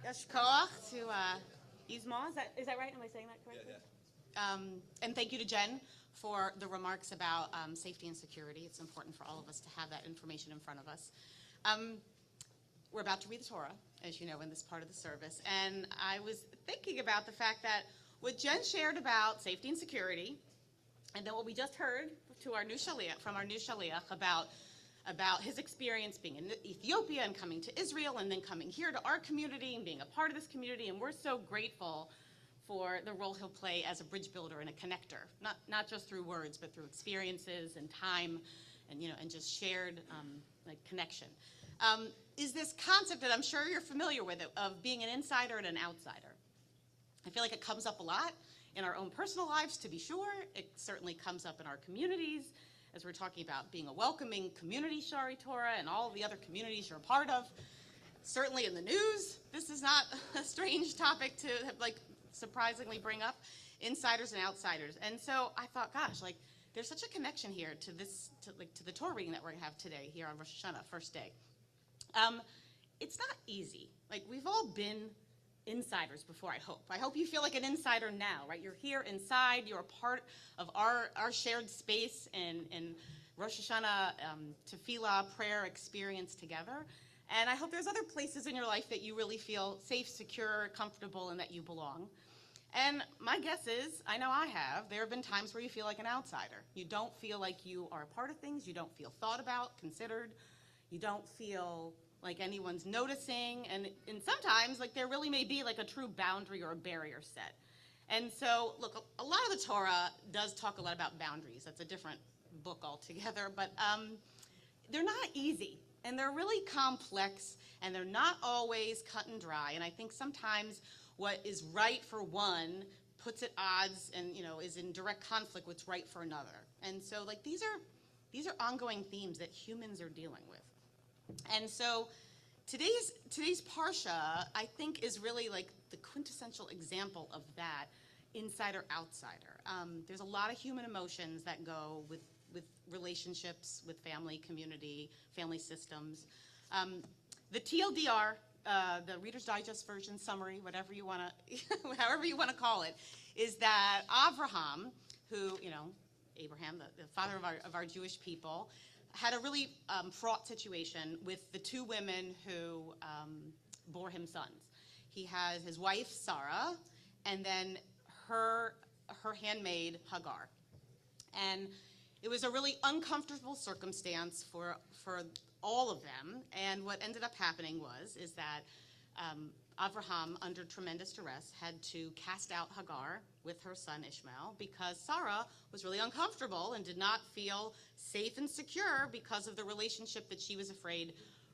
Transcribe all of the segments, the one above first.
Yesh koach to Weisman. Is that right? Am I saying that correctly? Yeah. And thank you to Jen for the remarks about safety and security. It's important for all of us to have that information in front of us. We're about to read the Torah, as you know, in this part of the service. And I was thinking about the fact that what Jen shared about safety and security, and then what we just heard to our new shaliach, from our new shaliach about his experience being in Ethiopia and coming to Israel and then coming here to our community and being a part of this community. And we're so grateful for the role he'll play as a bridge builder and a connector, not just through words, but through experiences and time and just shared connection. Is this concept that I'm sure you're familiar with of being an insider and an outsider. I feel like it comes up a lot in our own personal lives, to be sure. It certainly comes up in our communities as we're talking about being a welcoming community, Shari Torah, and all the other communities you're a part of. Certainly in the news, this is not a strange topic to surprisingly bring up, insiders and outsiders. And so I thought, gosh, there's such a connection here to the Torah reading that we're gonna have today here on Rosh Hashanah, first day. It's not easy. We've all been insiders before, I hope. I hope you feel like an insider now, right? You're here inside, you're a part of our shared space and Rosh Hashanah tefillah prayer experience together. And I hope there's other places in your life that you really feel safe, secure, comfortable, and that you belong. And my guess is, I know I have, there have been times where you feel like an outsider. You don't feel like you are a part of things, you don't feel thought about, considered, you don't feel like anyone's noticing, and sometimes there really may be a true boundary or a barrier set. And so, look, a lot of the Torah does talk a lot about boundaries. That's a different book altogether, but they're not easy, and they're really complex, and they're not always cut and dry. And I think sometimes what is right for one puts at odds and is in direct conflict with what's right for another. And so these are ongoing themes that humans are dealing with. And so today's parsha, I think, is really the quintessential example of that, insider-outsider. There's a lot of human emotions that go with relationships, with family, community, family systems. The TLDR, the Reader's Digest version summary, whatever you want to, however you want to call it, is that Avraham, who, Abraham, the father of our Jewish people, had a really fraught situation with the two women who bore him sons. He has his wife, Sarah, and then her handmaid, Hagar. And it was a really uncomfortable circumstance for all of them. And what ended up happening is that Avraham, under tremendous duress, had to cast out Hagar with her son Ishmael because Sarah was really uncomfortable and did not feel safe and secure because of the relationship that she was afraid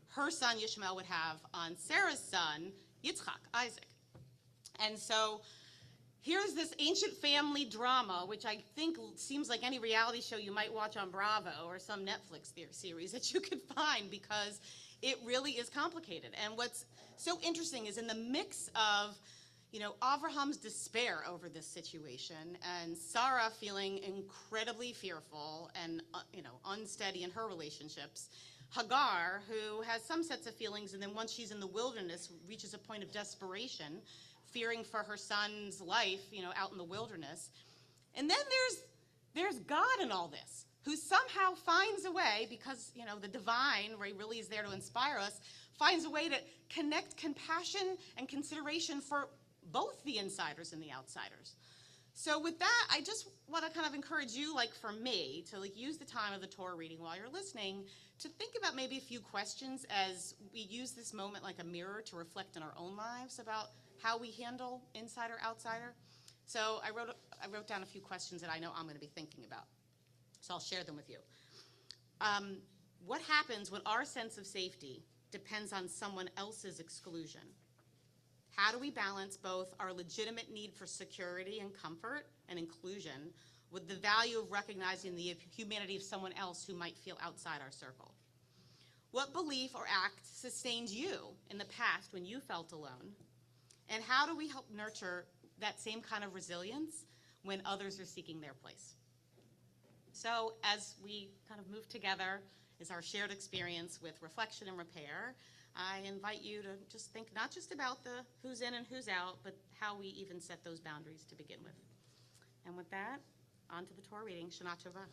her son Ishmael would have on Sarah's son, Yitzchak, Isaac. And so here's this ancient family drama, which I think seems like any reality show you might watch on Bravo or some Netflix series that you could find, because it really is complicated. And what's so interesting is in the mix of, Avraham's despair over this situation and Sarah feeling incredibly fearful and, unsteady in her relationships, Hagar, who has some sets of feelings, and then once she's in the wilderness, reaches a point of desperation, fearing for her son's life, out in the wilderness. And then there's God in all this, who somehow finds a way, because, the divine, where he really is there to inspire us, finds a way to connect compassion and consideration for both the insiders and the outsiders. So with that, I just want to kind of encourage you, for me, to use the time of the Torah reading while you're listening to think about maybe a few questions as we use this moment like a mirror to reflect in our own lives about how we handle insider, outsider. So I wrote down a few questions that I know I'm going to be thinking about. So I'll share them with you. What happens when our sense of safety depends on someone else's exclusion? How do we balance both our legitimate need for security and comfort and inclusion with the value of recognizing the humanity of someone else who might feel outside our circle? What belief or act sustained you in the past when you felt alone? And how do we help nurture that same kind of resilience when others are seeking their place? So as we kind of move together is our shared experience with reflection and repair. I invite you to just think not just about the who's in and who's out, but how we even set those boundaries to begin with. And with that, on to the Torah reading, Shana Tova.